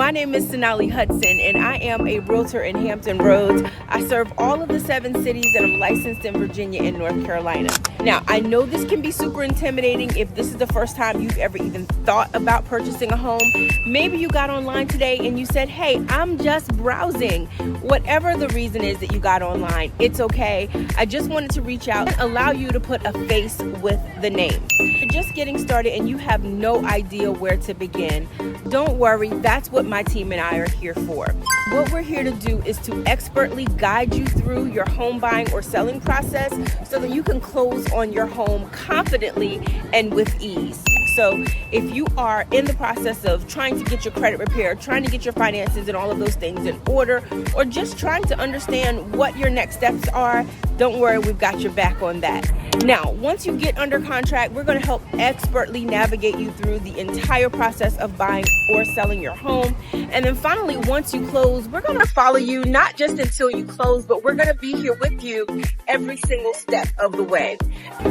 My name is Sonali Hutson, and I am a realtor in Hampton Roads. I serve all of the 7 cities, and I'm licensed in Virginia and North Carolina. Now, I know this can be super intimidating if this is the first time you've ever even thought about purchasing a home. Maybe you got online today and you said, hey, I'm just browsing. Whatever the reason is that you got online, it's okay. I just wanted to reach out and allow you to put a face with the name. You're just getting started and you have no idea where to begin. Don't worry, that's what my team and I are here for. What we're here to do is to expertly guide you through your home buying or selling process so that you can close on your home confidently and with ease. So if you are in the process of trying to get your credit repaired, trying to get your finances and all of those things in order, or just trying to understand what your next steps are, don't worry, we've got your back on that. Now, once you get under contract, we're going to help expertly navigate you through the entire process of buying or selling your home. And then finally, once you close, we're going to follow you, not just until you close, but we're going to be here with you every single step of the way.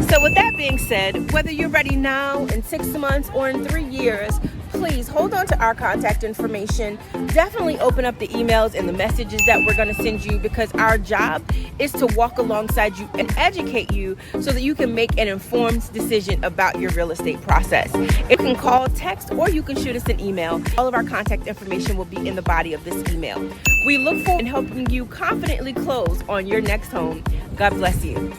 So with that being said, whether you're ready now, in 6 months, or in 3 years, please hold on to our contact information. Definitely open up the emails and the messages that we're going to send you, because our job is to walk alongside you and educate you so that you can make an informed decision about your real estate process. You can call, text, or you can shoot us an email. All of our contact information will be in the body of this email. We look forward to helping you confidently close on your next home. God bless you.